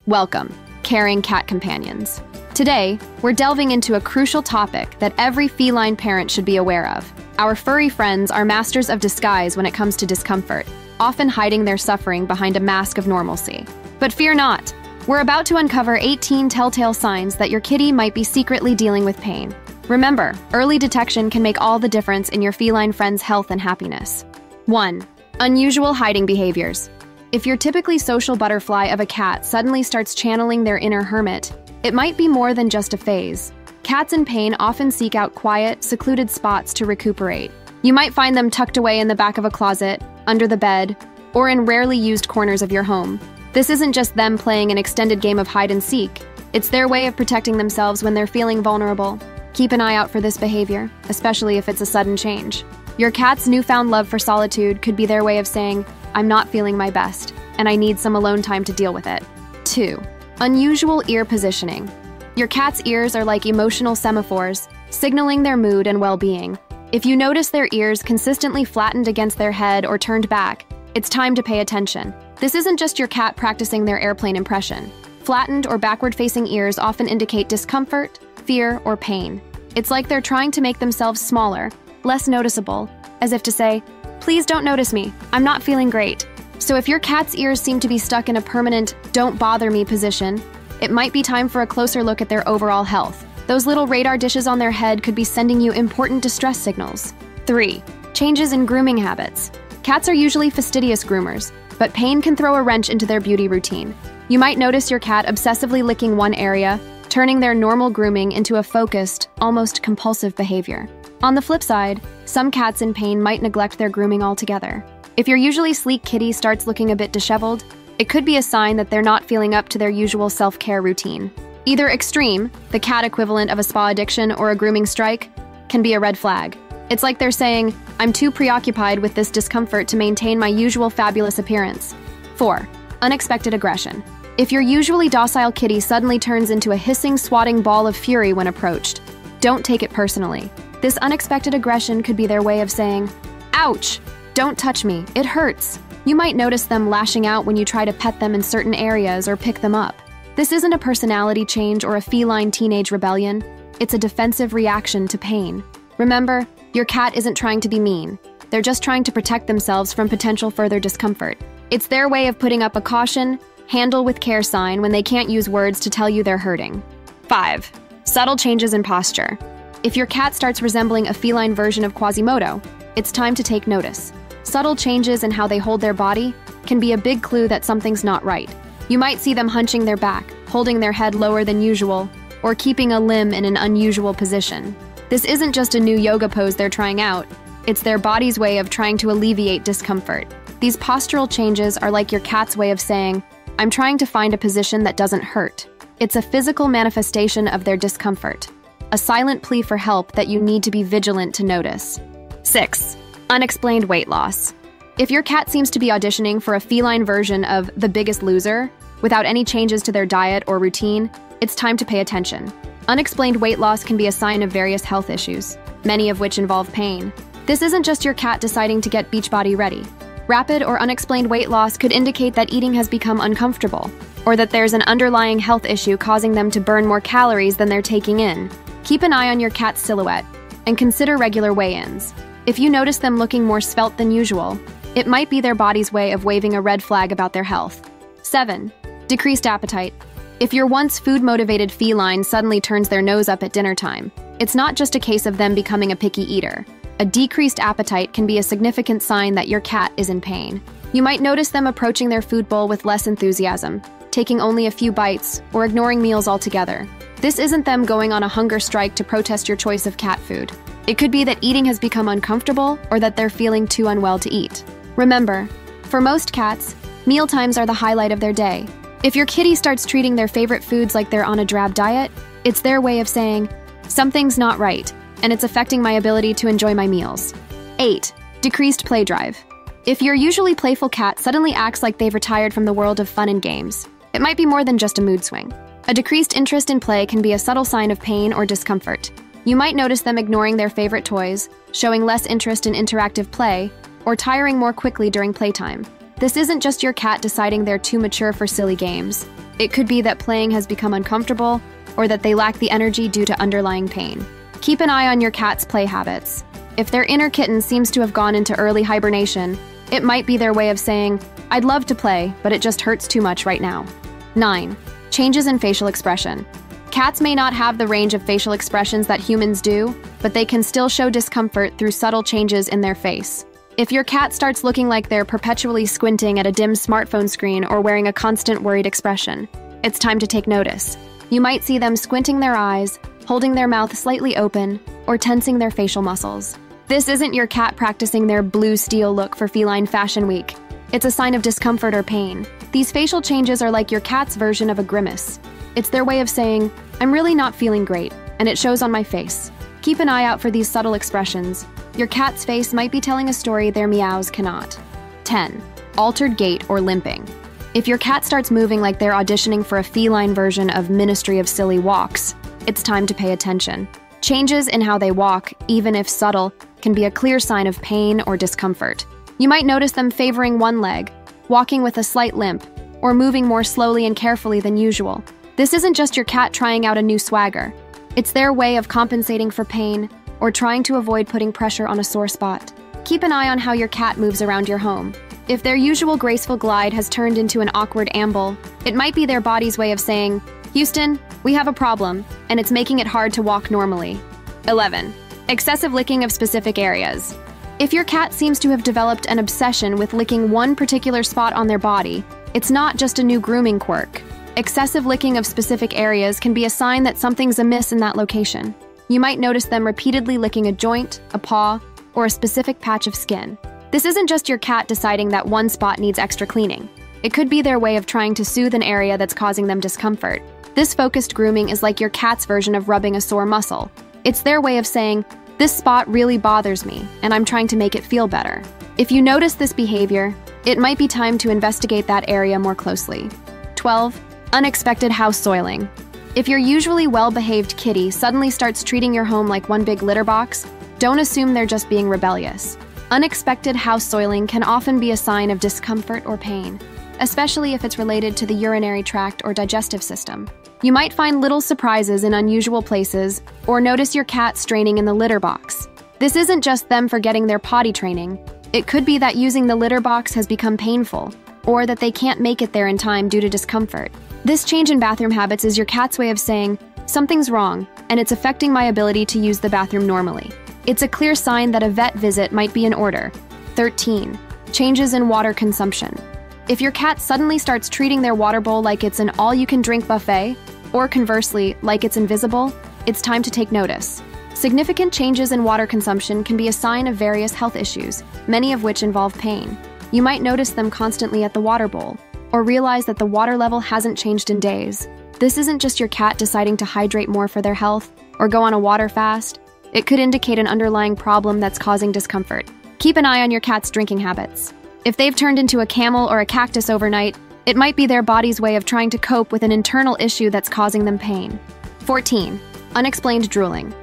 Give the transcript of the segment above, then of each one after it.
Welcome, caring cat companions. Today, we're delving into a crucial topic that every feline parent should be aware of. Our furry friends are masters of disguise when it comes to discomfort, often hiding their suffering behind a mask of normalcy. But fear not, we're about to uncover 18 telltale signs that your kitty might be secretly dealing with pain. Remember, early detection can make all the difference in your feline friend's health and happiness. 1. Unusual hiding behaviors. If your typically social butterfly of a cat suddenly starts channeling their inner hermit, it might be more than just a phase. Cats in pain often seek out quiet, secluded spots to recuperate. You might find them tucked away in the back of a closet, under the bed, or in rarely used corners of your home. This isn't just them playing an extended game of hide and seek. It's their way of protecting themselves when they're feeling vulnerable. Keep an eye out for this behavior, especially if it's a sudden change. Your cat's newfound love for solitude could be their way of saying, "I'm not feeling my best, and I need some alone time to deal with it." 2. Unusual ear positioning. Your cat's ears are like emotional semaphores, signaling their mood and well-being. If you notice their ears consistently flattened against their head or turned back, it's time to pay attention. This isn't just your cat practicing their airplane impression. Flattened or backward-facing ears often indicate discomfort, fear, or pain. It's like they're trying to make themselves smaller, less noticeable, as if to say, "Please don't notice me, I'm not feeling great." So if your cat's ears seem to be stuck in a permanent "don't bother me" position, it might be time for a closer look at their overall health. Those little radar dishes on their head could be sending you important distress signals. 3. Changes in grooming habits. Cats are usually fastidious groomers, but pain can throw a wrench into their beauty routine. You might notice your cat obsessively licking one area, turning their normal grooming into a focused, almost compulsive behavior. On the flip side, some cats in pain might neglect their grooming altogether. If your usually sleek kitty starts looking a bit disheveled, it could be a sign that they're not feeling up to their usual self-care routine. Either extreme, the cat equivalent of a spa addiction or a grooming strike, can be a red flag. It's like they're saying, "I'm too preoccupied with this discomfort to maintain my usual fabulous appearance." 4. Unexpected aggression. If your usually docile kitty suddenly turns into a hissing, swatting ball of fury when approached, don't take it personally. This unexpected aggression could be their way of saying, "Ouch! Don't touch me, it hurts." You might notice them lashing out when you try to pet them in certain areas or pick them up. This isn't a personality change or a feline teenage rebellion. It's a defensive reaction to pain. Remember, your cat isn't trying to be mean. They're just trying to protect themselves from potential further discomfort. It's their way of putting up a caution, handle with care sign when they can't use words to tell you they're hurting. 5. Subtle changes in posture. If your cat starts resembling a feline version of Quasimodo, it's time to take notice. Subtle changes in how they hold their body can be a big clue that something's not right. You might see them hunching their back, holding their head lower than usual, or keeping a limb in an unusual position. This isn't just a new yoga pose they're trying out, it's their body's way of trying to alleviate discomfort. These postural changes are like your cat's way of saying, "I'm trying to find a position that doesn't hurt." It's a physical manifestation of their discomfort, a silent plea for help that you need to be vigilant to notice. 6. Unexplained weight loss. If your cat seems to be auditioning for a feline version of The Biggest Loser, without any changes to their diet or routine, it's time to pay attention. Unexplained weight loss can be a sign of various health issues, many of which involve pain. This isn't just your cat deciding to get Beachbody ready. Rapid or unexplained weight loss could indicate that eating has become uncomfortable, or that there's an underlying health issue causing them to burn more calories than they're taking in. Keep an eye on your cat's silhouette, and consider regular weigh-ins. If you notice them looking more svelte than usual, it might be their body's way of waving a red flag about their health. 7. Decreased appetite. If your once food-motivated feline suddenly turns their nose up at dinner time, it's not just a case of them becoming a picky eater. A decreased appetite can be a significant sign that your cat is in pain. You might notice them approaching their food bowl with less enthusiasm, taking only a few bites, or ignoring meals altogether. This isn't them going on a hunger strike to protest your choice of cat food. It could be that eating has become uncomfortable or that they're feeling too unwell to eat. Remember, for most cats, mealtimes are the highlight of their day. If your kitty starts treating their favorite foods like they're on a drab diet, it's their way of saying, "Something's not right, and it's affecting my ability to enjoy my meals." 8. Decreased play drive. If your usually playful cat suddenly acts like they've retired from the world of fun and games, it might be more than just a mood swing. A decreased interest in play can be a subtle sign of pain or discomfort. You might notice them ignoring their favorite toys, showing less interest in interactive play, or tiring more quickly during playtime. This isn't just your cat deciding they're too mature for silly games. It could be that playing has become uncomfortable or that they lack the energy due to underlying pain. Keep an eye on your cat's play habits. If their inner kitten seems to have gone into early hibernation, it might be their way of saying, "I'd love to play, but it just hurts too much right now." 9. Changes in facial expression. Cats may not have the range of facial expressions that humans do, but they can still show discomfort through subtle changes in their face. If your cat starts looking like they're perpetually squinting at a dim smartphone screen or wearing a constant worried expression, it's time to take notice. You might see them squinting their eyes, holding their mouth slightly open, or tensing their facial muscles. This isn't your cat practicing their blue steel look for Feline Fashion Week. It's a sign of discomfort or pain. These facial changes are like your cat's version of a grimace. It's their way of saying, "I'm really not feeling great, and it shows on my face." Keep an eye out for these subtle expressions. Your cat's face might be telling a story their meows cannot. 10. Altered gait or limping. If your cat starts moving like they're auditioning for a feline version of Ministry of Silly Walks, it's time to pay attention. Changes in how they walk, even if subtle, can be a clear sign of pain or discomfort. You might notice them favoring one leg, walking with a slight limp, or moving more slowly and carefully than usual. This isn't just your cat trying out a new swagger. It's their way of compensating for pain or trying to avoid putting pressure on a sore spot. Keep an eye on how your cat moves around your home. If their usual graceful glide has turned into an awkward amble, it might be their body's way of saying, "Houston, we have a problem, and it's making it hard to walk normally." 11. Excessive licking of specific areas. If your cat seems to have developed an obsession with licking one particular spot on their body, it's not just a new grooming quirk. Excessive licking of specific areas can be a sign that something's amiss in that location. You might notice them repeatedly licking a joint, a paw, or a specific patch of skin. This isn't just your cat deciding that one spot needs extra cleaning. It could be their way of trying to soothe an area that's causing them discomfort. This focused grooming is like your cat's version of rubbing a sore muscle. It's their way of saying, "This spot really bothers me, and I'm trying to make it feel better." If you notice this behavior, it might be time to investigate that area more closely. 12. Unexpected house soiling. If your usually well-behaved kitty suddenly starts treating your home like one big litter box, don't assume they're just being rebellious. Unexpected house soiling can often be a sign of discomfort or pain, especially if it's related to the urinary tract or digestive system. You might find little surprises in unusual places or notice your cat straining in the litter box. This isn't just them forgetting their potty training. It could be that using the litter box has become painful, or that they can't make it there in time due to discomfort. This change in bathroom habits is your cat's way of saying, "Something's wrong, and it's affecting my ability to use the bathroom normally." It's a clear sign that a vet visit might be in order. 13. Changes in water consumption. If your cat suddenly starts treating their water bowl like it's an all-you-can-drink buffet, or conversely, like it's invisible, it's time to take notice. Significant changes in water consumption can be a sign of various health issues, many of which involve pain. You might notice them constantly at the water bowl, or realize that the water level hasn't changed in days. This isn't just your cat deciding to hydrate more for their health, or go on a water fast. It could indicate an underlying problem that's causing discomfort. Keep an eye on your cat's drinking habits. If they've turned into a camel or a cactus overnight, it might be their body's way of trying to cope with an internal issue that's causing them pain. 14. Unexplained drooling.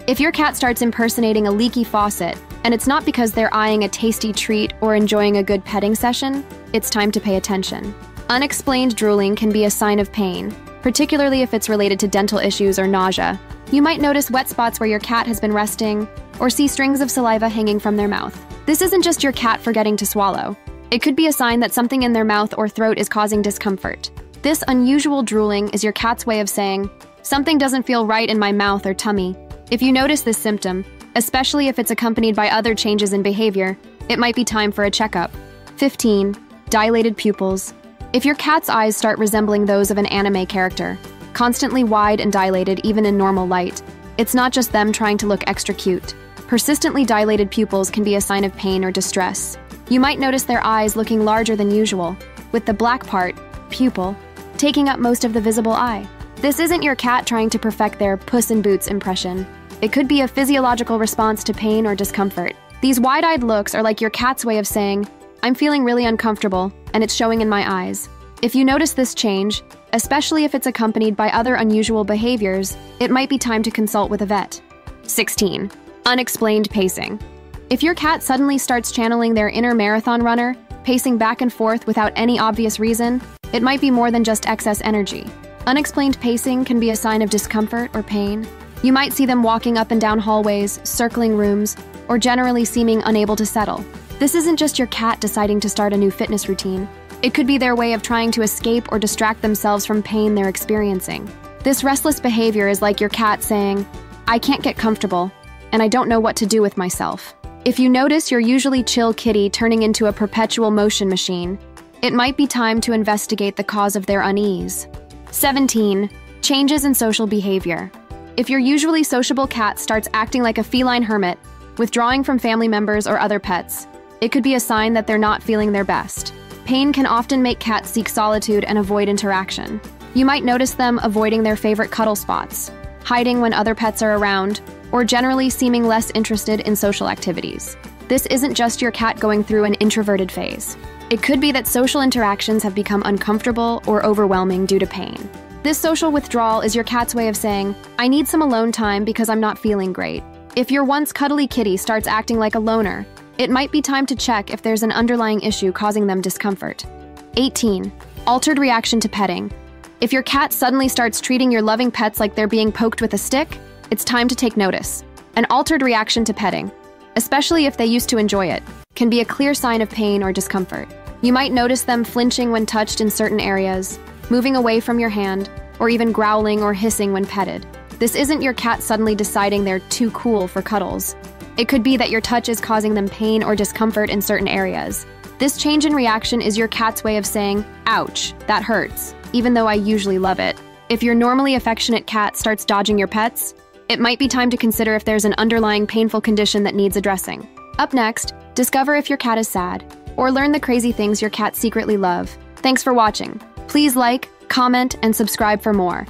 If your cat starts impersonating a leaky faucet, and it's not because they're eyeing a tasty treat or enjoying a good petting session, it's time to pay attention. Unexplained drooling can be a sign of pain, particularly if it's related to dental issues or nausea. You might notice wet spots where your cat has been resting, or see strings of saliva hanging from their mouth. This isn't just your cat forgetting to swallow. It could be a sign that something in their mouth or throat is causing discomfort. This unusual drooling is your cat's way of saying, "Something doesn't feel right in my mouth or tummy." If you notice this symptom, especially if it's accompanied by other changes in behavior, it might be time for a checkup. 15. Dilated pupils. If your cat's eyes start resembling those of an anime character, constantly wide and dilated even in normal light, it's not just them trying to look extra cute. Persistently dilated pupils can be a sign of pain or distress. You might notice their eyes looking larger than usual, with the black part, pupil, taking up most of the visible eye. This isn't your cat trying to perfect their Puss in Boots impression. It could be a physiological response to pain or discomfort. These wide-eyed looks are like your cat's way of saying, "I'm feeling really uncomfortable, and it's showing in my eyes." If you notice this change, especially if it's accompanied by other unusual behaviors, it might be time to consult with a vet. 16. Unexplained pacing. If your cat suddenly starts channeling their inner marathon runner, pacing back and forth without any obvious reason, it might be more than just excess energy. Unexplained pacing can be a sign of discomfort or pain. You might see them walking up and down hallways, circling rooms, or generally seeming unable to settle. This isn't just your cat deciding to start a new fitness routine. It could be their way of trying to escape or distract themselves from pain they're experiencing. This restless behavior is like your cat saying, "I can't get comfortable, and I don't know what to do with myself." If you notice your usually chill kitty turning into a perpetual motion machine, it might be time to investigate the cause of their unease. 17. Changes in social behavior. If your usually sociable cat starts acting like a feline hermit, withdrawing from family members or other pets, it could be a sign that they're not feeling their best. Pain can often make cats seek solitude and avoid interaction. You might notice them avoiding their favorite cuddle spots, hiding when other pets are around, or generally seeming less interested in social activities. This isn't just your cat going through an introverted phase. It could be that social interactions have become uncomfortable or overwhelming due to pain. This social withdrawal is your cat's way of saying, "I need some alone time because I'm not feeling great." If your once cuddly kitty starts acting like a loner, it might be time to check if there's an underlying issue causing them discomfort. 18. Altered reaction to petting. If your cat suddenly starts treating your loving pets like they're being poked with a stick, it's time to take notice. An altered reaction to petting, especially if they used to enjoy it, can be a clear sign of pain or discomfort. You might notice them flinching when touched in certain areas, moving away from your hand, or even growling or hissing when petted. This isn't your cat suddenly deciding they're too cool for cuddles. It could be that your touch is causing them pain or discomfort in certain areas. This change in reaction is your cat's way of saying, "Ouch, that hurts, even though I usually love it." If your normally affectionate cat starts dodging your pets, it might be time to consider if there's an underlying painful condition that needs addressing. Up next, discover if your cat is sad, or learn the crazy things your cats secretly love. Thanks for watching. Please like, comment, and subscribe for more.